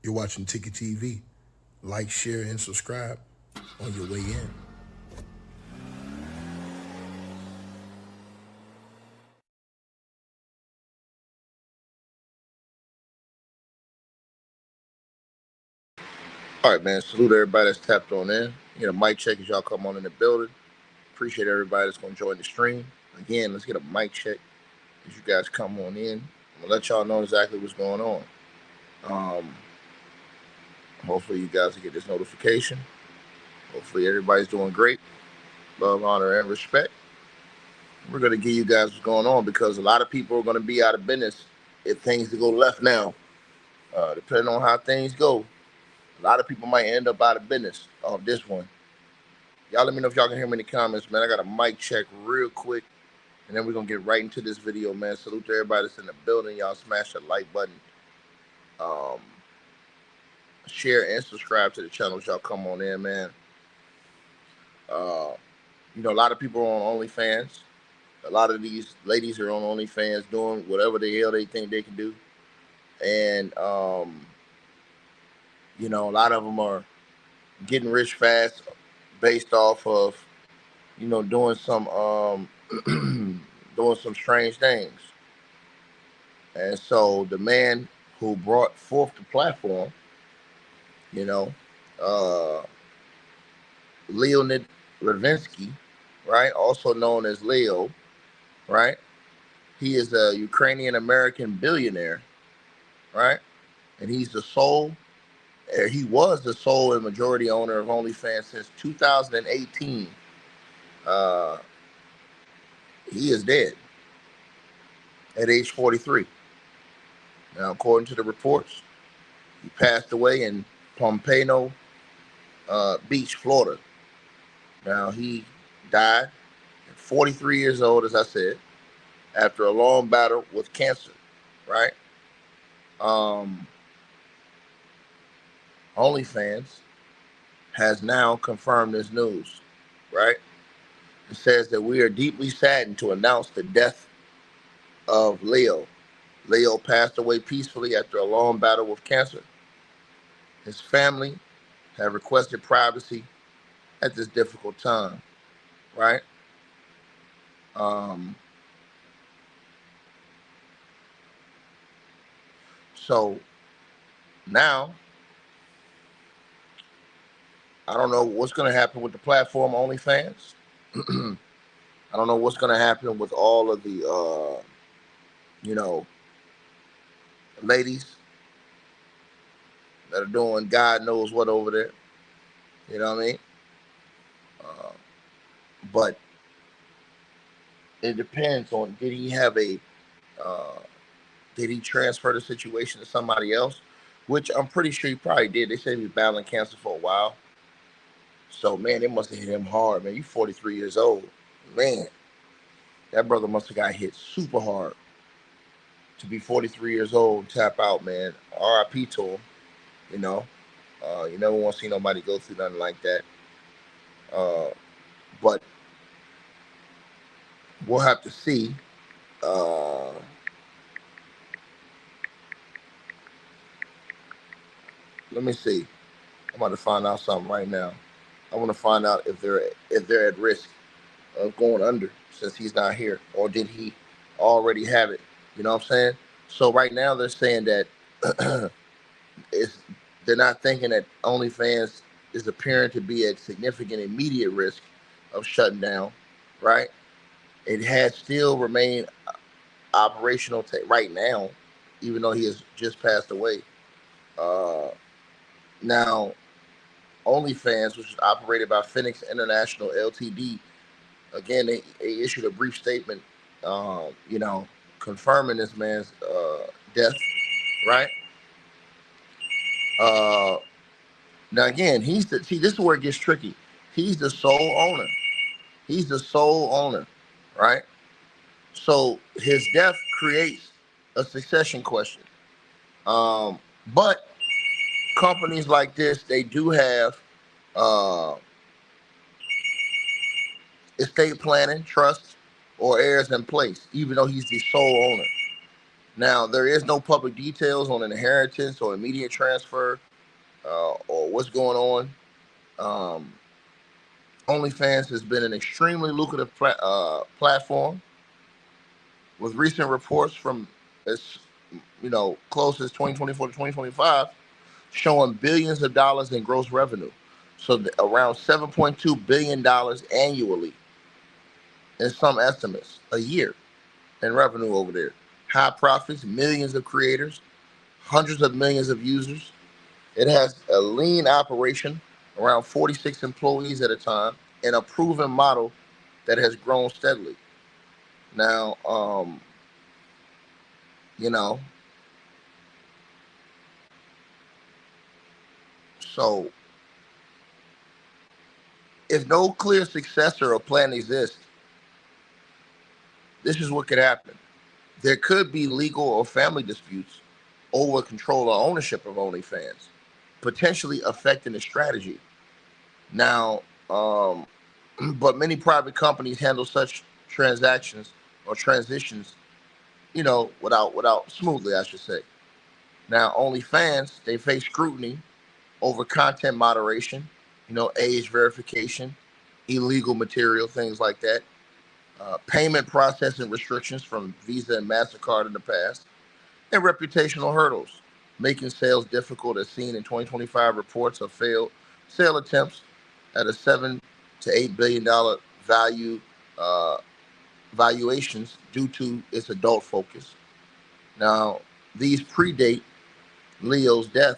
You're watching Ticket TV. Like, share, and subscribe on your way in. All right, man. Salute everybody that's tapped on in. You know, mic check as y'all come on in the building. Appreciate everybody that's going to join the stream. Again, let's get a mic check as you guys come on in. I'm going to let y'all know exactly what's going on. Um, Hopefully, you guys will get this notification. Hopefully, everybody's doing great. Love, honor, and respect. We're going to give you guys what's going on because a lot of people are going to be out of business if things go left now. Depending on how things go, a lot of people might end up out of business off this one. Y'all let me know if y'all can hear me in the comments, man. I got a mic check real quick, and then we're going to get right into this video, man. Salute to everybody that's in the building. Y'all smash the like button. Um, Share and subscribe to the channel as y'all come on in, man. You know, a lot of people are on OnlyFans. A lot of these ladies are on OnlyFans doing whatever the hell they think they can do. And, you know, a lot of them are getting rich fast based off of, you know, doing some doing some strange things. And so the man who brought forth the platform, you know, uh, Leonid Ravinsky, right, also known as Leo, right? He is a Ukrainian American billionaire, right? And he's the sole, he was the sole and majority owner of OnlyFans since 2018. Uh, he is dead at age 43. Now, according to the reports, he passed away in Pompano Beach, Florida. Now, he died at 43 years old, as I said, after a long battle with cancer, right? Um, OnlyFans has now confirmed this news, right? It says that we are deeply saddened to announce the death of Leo. Leo passed away peacefully after a long battle with cancer. His family have requested privacy at this difficult time, right? Um, so now I don't know what's going to happen with the platform OnlyFans. I don't know what's going to happen with all of the, you know, ladies that are doing God knows what over there. You know what I mean? Uh, but it depends on uh, did he transfer the situation to somebody else? Which I'm pretty sure he probably did. They said he was battling cancer for a while. So man, it must have hit him hard, man. You 43 years old, man. That brother must have got hit super hard to be 43 years old, tap out, man. R.I.P. to him. You know, you never want to see nobody go through nothing like that. Uh, but we'll have to see. Uh, Let me see. I'm about to find out something right now. I want to find out if they're at risk of going under since he's not here, or did he already have it? You know what I'm saying? So right now they're saying that it's they're not thinking that OnlyFans is appearing to be at significant immediate risk of shutting down. Right? It has still remained operational right now, even though he has just passed away. Uh, Now, OnlyFans, which is operated by Phoenix International Ltd, again, they issued a brief statement, you know, confirming this man's death, right? Uh, Now, again, this is where it gets tricky. He's the sole owner. He's the sole owner, right? So his death creates a succession question. But companies like this, they do have uh, estate planning, trust, or heirs in place, even though he's the sole owner. Now, there is no public details on an inheritance or immediate transfer or what's going on. Um, OnlyFans has been an extremely lucrative platform, with recent reports from as close as 2024 to 2025 showing billions of dollars in gross revenue. So around $7.2 billion annually in some estimates a year in revenue over there. High profits, millions of creators, hundreds of millions of users. It has a lean operation, around 46 employees at a time, and a proven model that has grown steadily. Now, you know, so if no clear successor or plan exists, this is what could happen. There could be legal or family disputes over control or ownership of OnlyFans, potentially affecting the strategy. Now, but many private companies handle such transactions or transitions, without smoothly, I should say. Now, OnlyFans, they face scrutiny over content moderation, age verification, illegal material, things like that. Payment processing restrictions from Visa and MasterCard in the past, and reputational hurdles, making sales difficult, as seen in 2025 reports of failed sale attempts at a $7 to $8 billion value uh, valuations due to its adult focus. Now, these predate Leo's death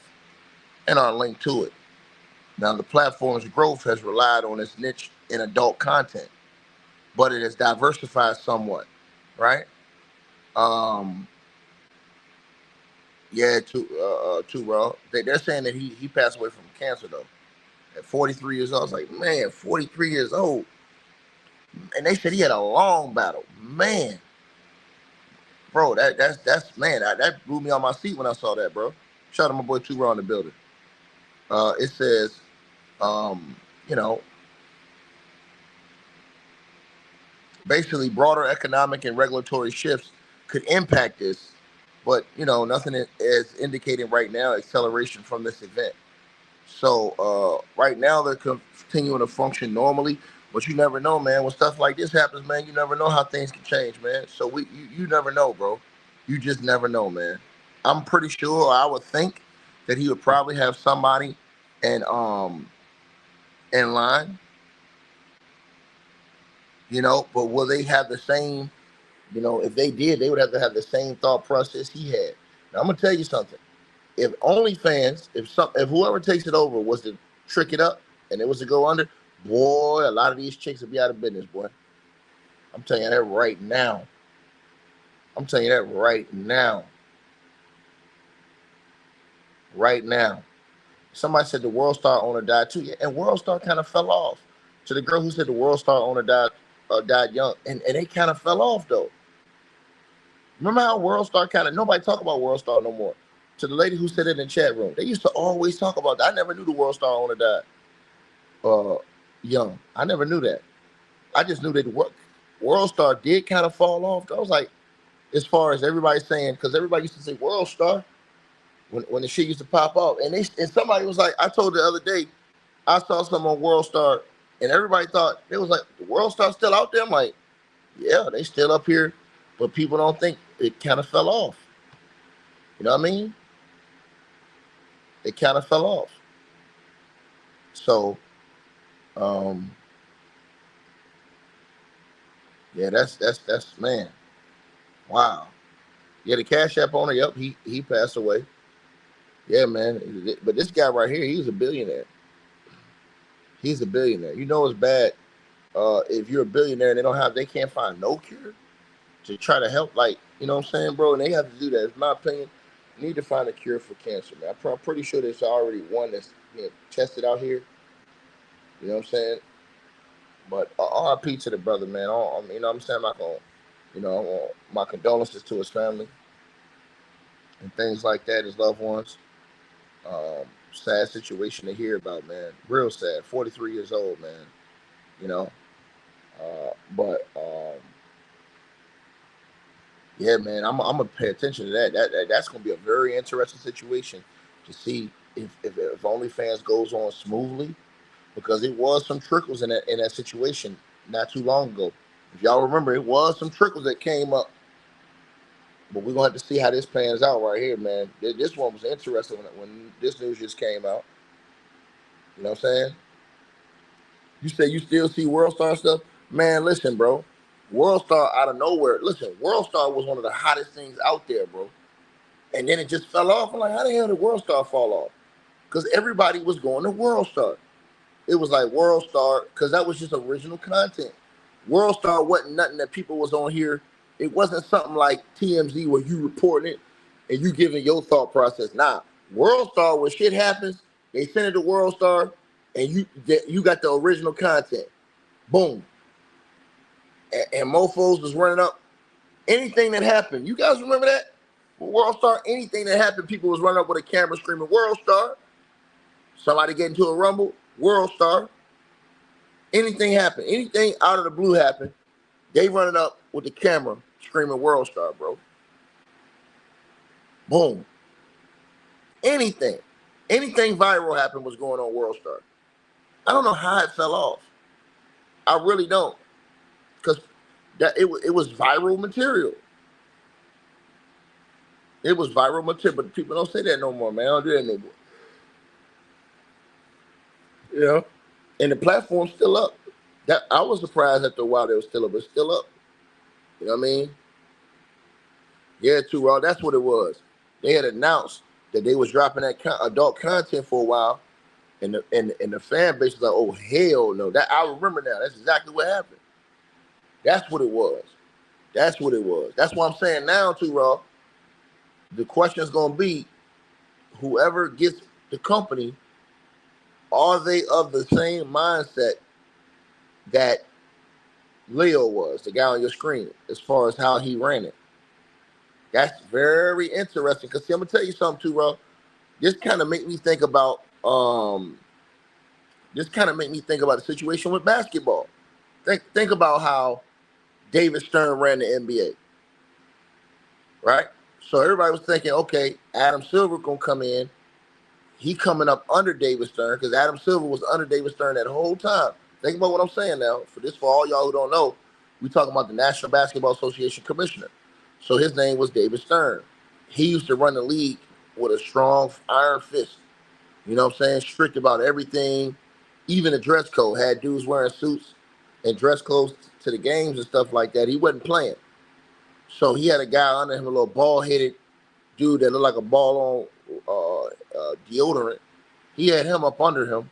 and are linked to it. Now, the platform's growth has relied on its niche in adult content, but it has diversified somewhat, right? Um, yeah, too raw. They're saying that he passed away from cancer though at 43 years old. I was like, man, 43 years old, and they said he had a long battle. Man, bro, that's man, that blew me on my seat when I saw that, bro. Shout out to my boy Too Raw in the building. It says, um, you know, basically broader economic and regulatory shifts could impact this, but nothing is indicating right now acceleration from this event. So right now they're continuing to function normally, but you never know, man. When stuff like this happens, man, you never know how things can change, man. So you never know, bro. You just never know, man. I'm pretty sure, I would think that he would probably have somebody and in line, but will they have the same, if they did, they would have to have the same thought process he had. Now I'm gonna tell you something. If OnlyFans, if whoever takes it over was to trick it up and it was to go under, boy, a lot of these chicks would be out of business, boy. I'm telling you that right now. I'm telling you that right now. Right now. Somebody said the World Star owner died too, yeah, and World Star kind of fell off. To the girl who said the World Star owner died young, and they kind of fell off though. Remember how World Star kind of nobody talk about World Star no more. To the lady who said it in the chat room, they used to always talk about that. I never knew the World Star owner died uh young. I never knew that. I just knew that World Star did kind of fall off. I was like, as far as everybody saying, because everybody used to say World Star when the shit used to pop off, and somebody was like, I told the other day, I saw some on World Star, and everybody thought it was like the World Star still out there. I'm like, yeah, they still up here, but people don't think it kind of fell off. You know what I mean? It kind of fell off. So, um, yeah, that's man, wow. Yeah, the Cash App owner, yep, he passed away. Yeah, man. But this guy right here, he's a billionaire. He's a billionaire. You know it's bad if you're a billionaire and they can't find no cure to try to help. Like, you know what I'm saying, bro? And they have to do that. In my opinion, you need to find a cure for cancer, man. I'm pretty sure there's already one that's being tested out here. You know what I'm saying? But RIP to the brother, man. You know what I'm saying? I'm not going to, my condolences to his family and things like that, his loved ones. Sad situation to hear about, man. Real sad. 43 years old, man. You know, but Yeah, man, I'm gonna pay attention to that. That's gonna be a very interesting situation to see if OnlyFans goes on smoothly, because it was some trickles in that situation not too long ago. If y'all remember, it was some trickles that came up, but we're gonna have to see how this plans out right here, man. This one was interesting when this news just came out. You know what I'm saying? You say you still see World Star stuff, man. Listen, bro, World Star out of nowhere. Listen, World Star was one of the hottest things out there, bro. And then it just fell off. I'm like, how the hell did World Star fall off? Because everybody was going to World Star. It was like World Star, because that was just original content. World Star wasn't nothing that people was on here. It wasn't something like TMZ where you reporting it and you giving your thought process. Nah, World Star, when shit happens, they send it to World Star, and you got the original content. Boom. And mofos was running up anything that happened. You guys remember that? With World Star, anything that happened, people was running up with a camera screaming World Star. Somebody get into a rumble, World Star. Anything happened, anything out of the blue happened, they running up with the camera screaming World Star, bro. Boom. Anything. Anything viral happened was going on World Star. I don't know how it fell off. I really don't. Because it was viral material. It was viral material, but people don't say that no more, man. I don't do that no more. Yeah. And the platform's still up. That I was surprised after a while they were still up, but still up. You know what I mean? Yeah, too raw. That's what it was. They had announced that they was dropping that adult content for a while, and the fan base was like, "Oh hell no!" That I remember now. That's exactly what happened. That's what it was. That's what it was. That's what I'm saying now, too raw. The question is gonna be, whoever gets the company, are they of the same mindset that Leo was, the guy on your screen, as far as how he ran it? That's very interesting. Cause see, I'm gonna tell you something too, bro. This kind of make me think about the situation with basketball. Think about how David Stern ran the NBA, right? So everybody was thinking, okay, Adam Silver gonna come in. He coming up under David Stern, because Adam Silver was under David Stern that whole time. Think about what I'm saying now. For all y'all who don't know, we talking about the National Basketball Association commissioner. So his name was David Stern. He used to run the league with a strong iron fist. You know what I'm saying? Strict about everything. Even the dress code had dudes wearing suits and dress codes to the games and stuff like that. He wasn't playing. So he had a guy under him, a little bald-headed dude that looked like a ball on deodorant. He had him up under him,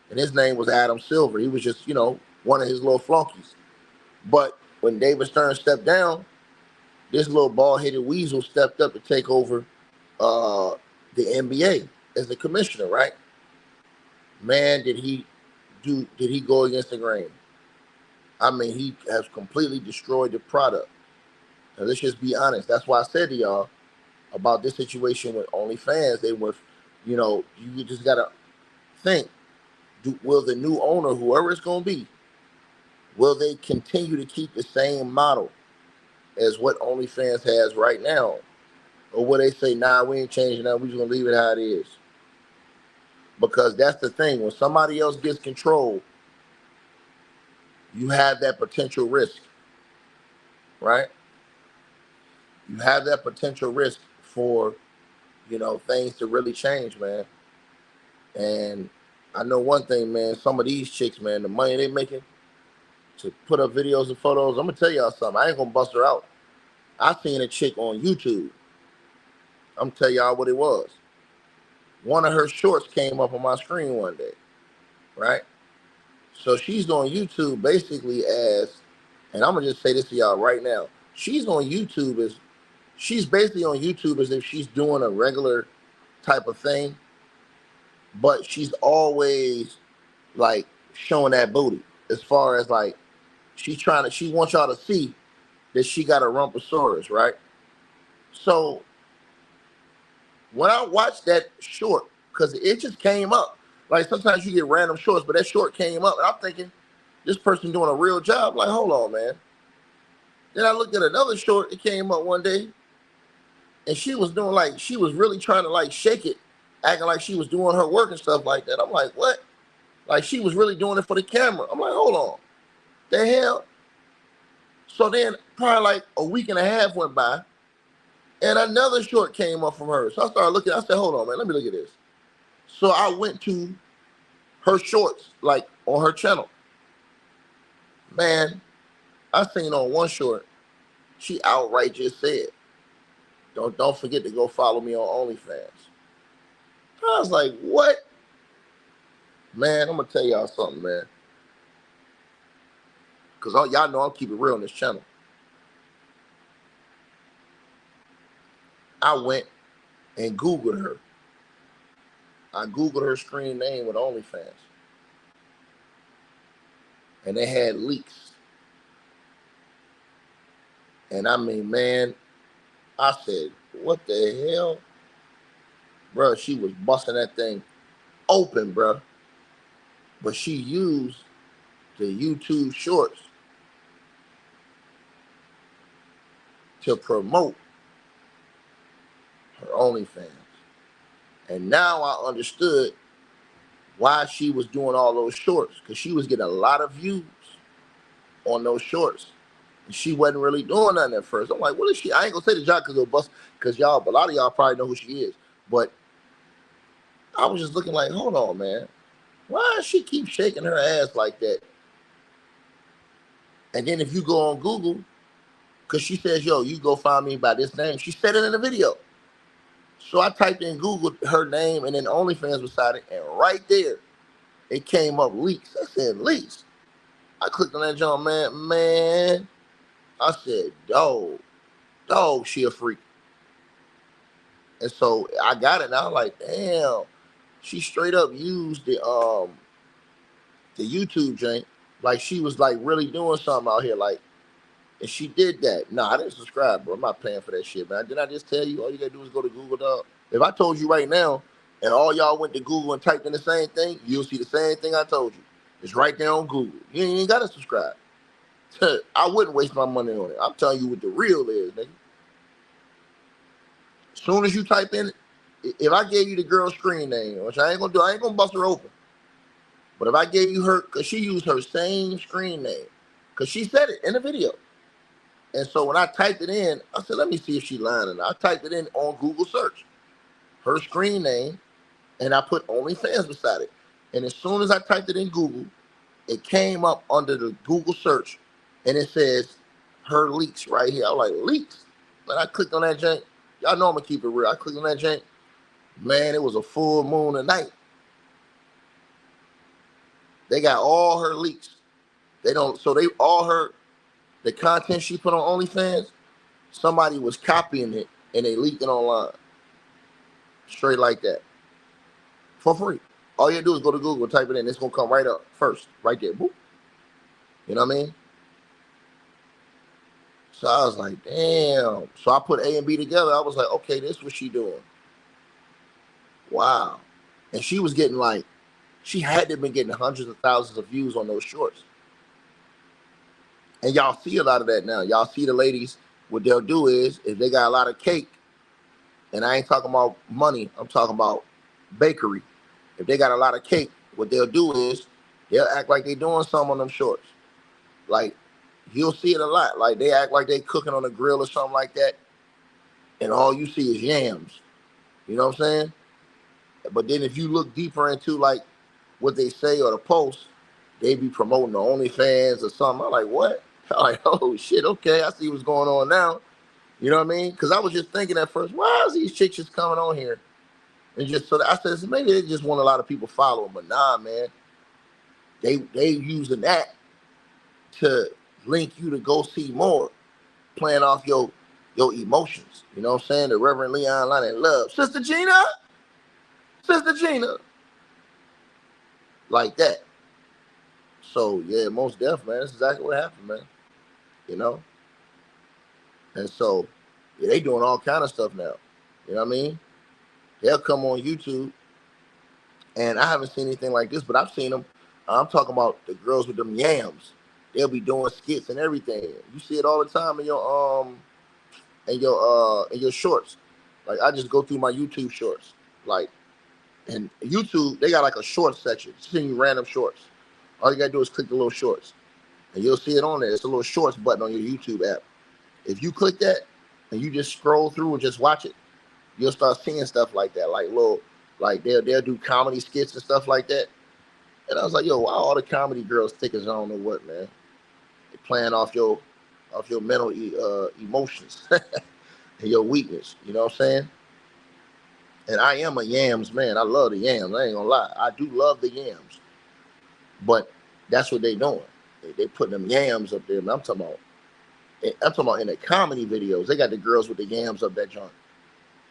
and his name was Adam Silver. He was just, one of his little flunkies. But when David Stern stepped down, this little bald-headed weasel stepped up to take over the NBA as the commissioner, right? Man, did he go against the grain? I mean, he has completely destroyed the product. Now, let's just be honest. That's why I said to y'all about this situation with OnlyFans. You just gotta think: will the new owner, whoever it's gonna be, will they continue to keep the same model as what OnlyFans has right now, or will they say, "Nah, we ain't changing that. We just gonna leave it how it is"? Because that's the thing. When somebody else gets control, you have that potential risk, right? You have that potential risk for, things to really change, man. And I know one thing, man, some of these chicks, man, the money they making to put up videos and photos, I'm gonna tell y'all something. I ain't gonna bust her out. I seen a chick on YouTube. I'm gonna tell y'all what it was. One of her shorts came up on my screen one day, right? So she's on YouTube basically as, and I'm gonna just say this to y'all right now. She's basically on YouTube as if she's doing a regular type of thing, but she's always like showing that booty. As far as like, she wants y'all to see that she got a rumposaurus, right? So when I watched that short, because it just came up, like sometimes you get random shorts, but that short came up, and I'm thinking, this person doing a real job. Like, hold on, man. Then I looked at another short. It came up one day, and she was doing like she was really trying to like shake it, acting like she was doing her work and stuff like that. I'm like, what? Like she was really doing it for the camera. I'm like, hold on, the hell? So then probably like a week and a half went by, and another short came up from her. So I started looking. I said, hold on, man, let me look at this. So I went to her shorts, like on her channel. Man, I seen on one short, she outright just said, don't forget to go follow me on OnlyFans. I was like, what? Man, I'm gonna tell y'all something, man. Cause y'all know I'm keeping it real on this channel. I went and Googled her. I Googled her screen name with OnlyFans. And they had leaks. And I mean, man, I said, what the hell? Bro, she was busting that thing open, bro. But she used the YouTube shorts to promote her OnlyFans. And now I understood why she was doing all those shorts, because she was getting a lot of views on those shorts. And she wasn't really doing nothing at first. I'm like, what is she? I ain't gonna say the job because it'll bust, because a lot of y'all probably know who she is. But I was just looking like, hold on, man. Why does she keep shaking her ass like that? And then if you go on Google, because she says, yo, you go find me by this name. She said it in the video. So I typed in Google her name and then OnlyFans beside it, and right there, it came up leaks. I said, leaks. I clicked on that joint, man. I said, dog, she a freak. And so I got it, and I was like, damn, she straight up used the YouTube jank, like she was like really doing something out here, like, and she did that. No, I didn't subscribe, bro. I'm not paying for that shit, man. Didn't I just tell you all you gotta do is go to Google, dog? If I told you right now, and all y'all went to Google and typed in the same thing, you'll see the same thing I told you. It's right there on Google. You ain't gotta subscribe. I wouldn't waste my money on it. I'm telling you what the real is, nigga. As soon as you type in, if I gave you the girl's screen name, which I ain't gonna do, I ain't gonna bust her open. But if I gave you her, because she used her same screen name, because she said it in the video. And so when I typed it in, I said, let me see if she lying or not. I typed it in on Google search, her screen name, and I put OnlyFans beside it. And as soon as I typed it in Google, it came up under the Google search, and it says her leaks right here. I was like, leaks? But I clicked on that jank. Y'all know I'm gonna keep it real. I clicked on that jank. Man, it was a full moon at night. They got all her leaks. They don't, so they all the content she put on OnlyFans, somebody was copying it and they leaked it online. Straight like that. For free. All you do is go to Google, type it in. It's gonna come right up first. Right there. Boop. You know what I mean? So I was like, damn. So I put A and B together. I was like, okay, this is what she doing. Wow. And she was getting like, she had to have been getting hundreds of thousands of views on those shorts. And y'all see a lot of that now. Y'all see the ladies, what they'll do is, if they got a lot of cake, and I ain't talking about money, I'm talking about bakery. If they got a lot of cake, what they'll do is, they'll act like they doing something on them shorts. Like, you'll see it a lot. Like, they act like they cooking on a grill or something like that, and all you see is yams. You know what I'm saying? But then if you look deeper into, like, what they say or the post, they be promoting the OnlyFans or something. I'm like, what? I'm like, oh, shit, okay, I see what's going on now. You know what I mean? Because I was just thinking at first, why is these chicks just coming on here? And just so that I said, maybe they just want a lot of people following. But nah, man, they using that to link you to go see more, playing off your emotions. You know what I'm saying? The Reverend Leon Line and Love. Sister Gina, like that. So yeah, most deaf, man. That's exactly what happened, man. You know? And so yeah, they doing all kind of stuff now. You know what I mean? They'll come on YouTube, and I haven't seen anything like this, but I've seen them. I'm talking about the girls with them yams. They'll be doing skits and everything. You see it all the time in your shorts. Like I just go through my YouTube shorts. Like and YouTube, they got like a shorts section. Send you random shorts. All you gotta do is click the little shorts. And you'll see it on there. It's a little shorts button on your YouTube app. If you click that and you just scroll through and just watch it, you'll start seeing stuff like that. Like they'll do comedy skits and stuff like that. And I was like, yo, why all the comedy girls thick as I don't know what, man? They playing off your mental emotions and your weakness. You know what I'm saying? And I am a yams man. I love the yams. I ain't gonna lie. I do love the yams. But that's what they doing. They putting them yams up there. Man, I'm talking about in the comedy videos. They got the girls with the yams up that joint.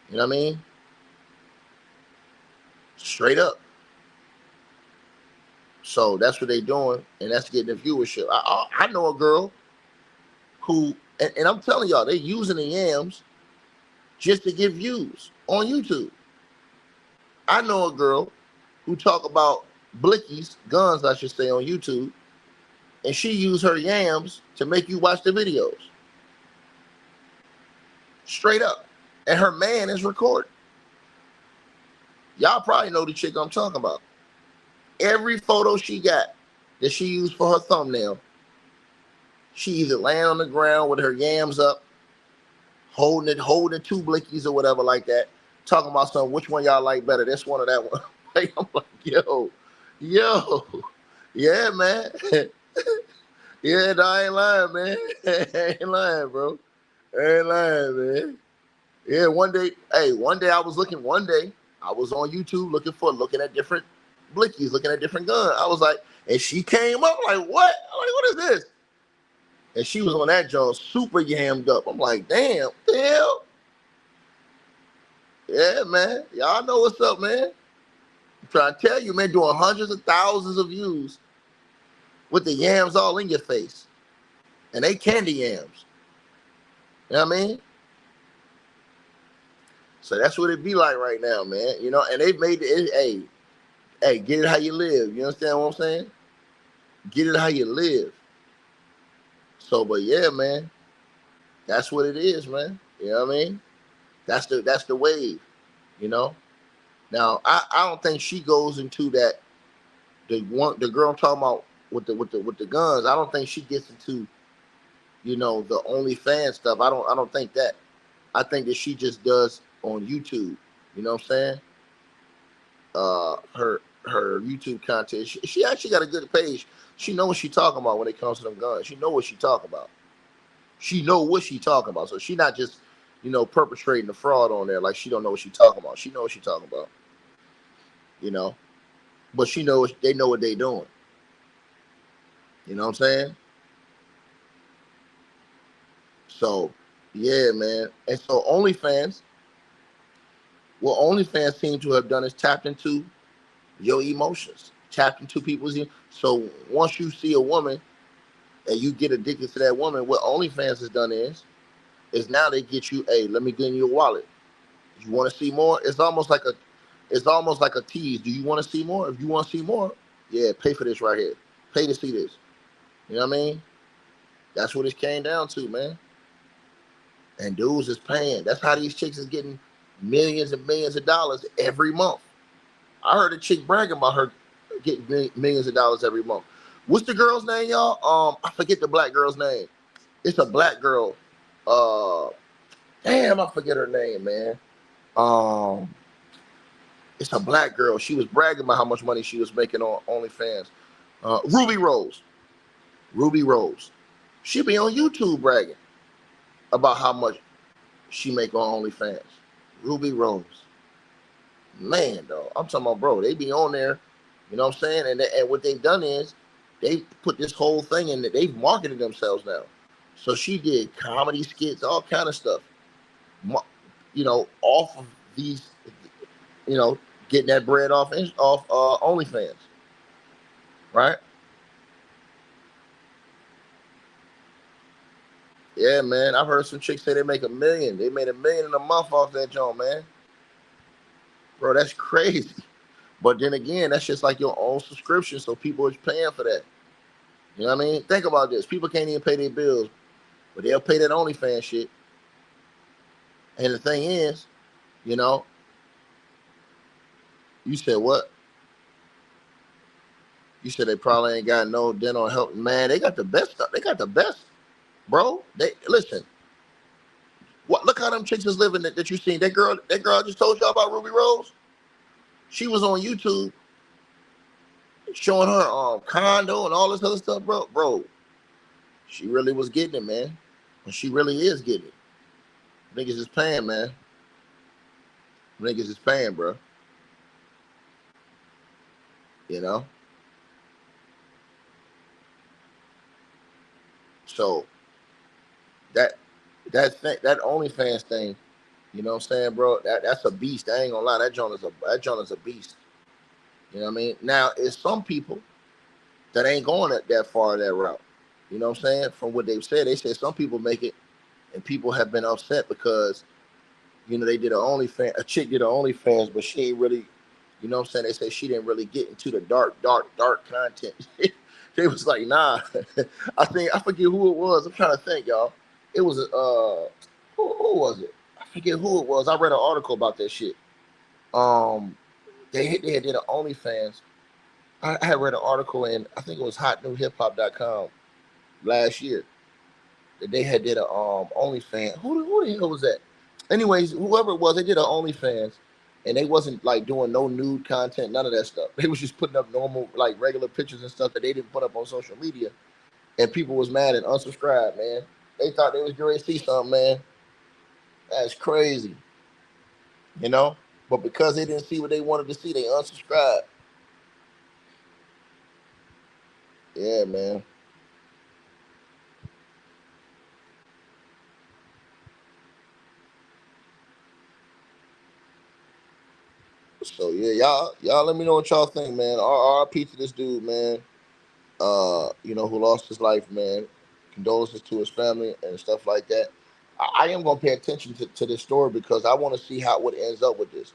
You know what I mean? Straight up. So that's what they doing, and that's getting the viewership. I know a girl who, and I'm telling y'all, they using the yams just to get views on YouTube. I know a girl who talk about blickies, guns, I should say, on YouTube, and she used her yams to make you watch the videos. Straight up. And her man is recording. Y'all probably know the chick I'm talking about. Every photo she got that she used for her thumbnail, she either laying on the ground with her yams up, holding two blickies or whatever like that, talking about something, which one y'all like better, this one or that one. Like, I'm like, yo, yeah, man. Yeah, no, I ain't lying, man. I ain't lying, bro. I ain't lying, man. Yeah, one day I was on YouTube looking at different blickies, looking at different guns. I was like, and she came up like, what? I'm like, what is this? And she was on that joint super yammed up. I'm like, damn, the hell? Yeah, man. Y'all know what's up, man. I'm trying to tell you, man, doing hundreds of thousands of views with the yams all in your face. And they candy yams. You know what I mean? So that's what it be like right now, man. You know, and they've made it, hey, get it how you live. You understand what I'm saying? Get it how you live. So, but yeah, man, that's what it is, man. You know what I mean? That's the wave, you know. Now, I don't think she goes into that the girl I'm talking about with the guns. I don't think she gets into, you know, the OnlyFans stuff. I don't think that. I think that she just does on YouTube. You know what I'm saying? Her YouTube content. She actually got a good page. She know what she talking about when it comes to them guns. She know what she talking about. She know what she talking about. So she not just, you know, perpetrating the fraud on there like she don't know what she talking about. She know what she talking about. You know, but she knows they know what they doing. You know what I'm saying? So yeah, man. And so what OnlyFans seem to have done is tapped into your emotions, tapped into people's. So once you see a woman and you get addicted to that woman, what OnlyFans has done is now they get you, hey, let me get in your wallet. You want to see more? It's almost like a tease. Do you want to see more? If you want to see more, yeah, pay for this right here. Pay to see this. You know what I mean? That's what it came down to, man. And dudes is paying. That's how these chicks is getting millions and millions of dollars every month. I heard a chick bragging about her getting millions of dollars every month. What's the girl's name, y'all? I forget the black girl's name. It's a black girl. Damn, I forget her name, man. It's a black girl. She was bragging about how much money she was making on OnlyFans. Ruby Rose. Ruby Rose. She be on YouTube bragging about how much she make on OnlyFans. Ruby Rose. Man, though. I'm talking about, bro, they be on there, you know what I'm saying? And what they've done is they put this whole thing in that they've marketed themselves now. So she did comedy skits, all kind of stuff. You know, off of these, you know, getting that bread off OnlyFans, right? Yeah, man. I've heard some chicks say they make $1 million. They made $1 million in a month off that joint, man. Bro, that's crazy. But then again, that's just like your own subscription, so people are paying for that. You know what I mean? Think about this. People can't even pay their bills, but they'll pay that OnlyFans shit. And the thing is, you know, you said what? You said they probably ain't got no dental health. Man, they got the best stuff. They got the best, bro. They listen. What? Look how them chicks is living that you seen. That girl I just told y'all about, Ruby Rose. She was on YouTube showing her condo and all this other stuff, bro. Bro, she really was getting it, man. And she really is getting it. Niggas is paying, man. Niggas is paying, bro. You know. So that that OnlyFans thing, you know what I'm saying, bro? That's a beast. I ain't gonna lie. That joint is a beast. You know what I mean? Now, it's some people that ain't going that far that route. You know what I'm saying? From what they've said, they said some people make it, and people have been upset because they did a chick did an OnlyFans, but she ain't really, you know what I'm saying? They said she didn't really get into the dark content. They was like, nah. I forget who it was. I'm trying to think, y'all. It was who was it? I forget who it was. I read an article about that shit. Um, they did an OnlyFans. I had read an article in, I think it was hotnewhiphop.com last year, that they had did a OnlyFans. Who the hell was that? Anyways, whoever it was, they did an OnlyFans, and they wasn't like doing no nude content, none of that stuff. They was just putting up normal, like regular pictures and stuff that they didn't put up on social media, and people was mad and unsubscribed. Man, they thought they was going to see something. Man, that's crazy, you know. But because they didn't see what they wanted to see, they unsubscribed. Yeah, man. So yeah, y'all let me know what y'all think, man. RP to this dude, man. Who lost his life, man. Condolences to his family and stuff like that. I am gonna pay attention to this story because I want to see how what ends up with this.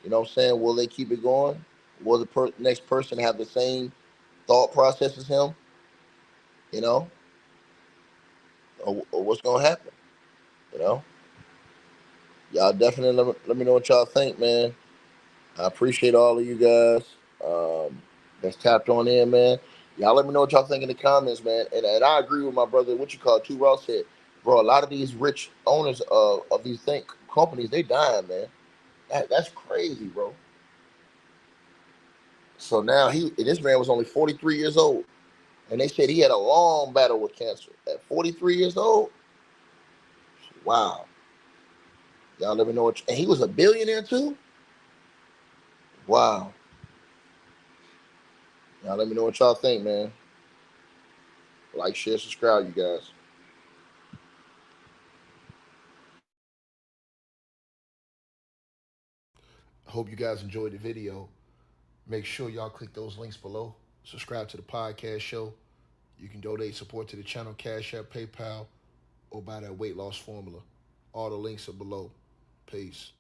You know what I'm saying? Will they keep it going? Will the next person have the same thought process as him? You know, or what's gonna happen? You know, y'all definitely let me know what y'all think, man. I appreciate all of you guys that's tapped on in, man. Y'all let me know what y'all think in the comments, man. And I agree with my brother, what you call it, Two Ross said, bro, a lot of these rich owners of these companies, they dying, man. That's crazy, bro. So now this man was only 43 years old. And they said he had a long battle with cancer. At 43 years old? Wow. Y'all let me know and he was a billionaire too? Wow. Y'all let me know what y'all think, man. Like, share, subscribe, you guys. Hope you guys enjoyed the video. Make sure y'all click those links below. Subscribe to the podcast show. You can donate support to the channel, Cash App, PayPal, or buy that weight loss formula. All the links are below. Peace.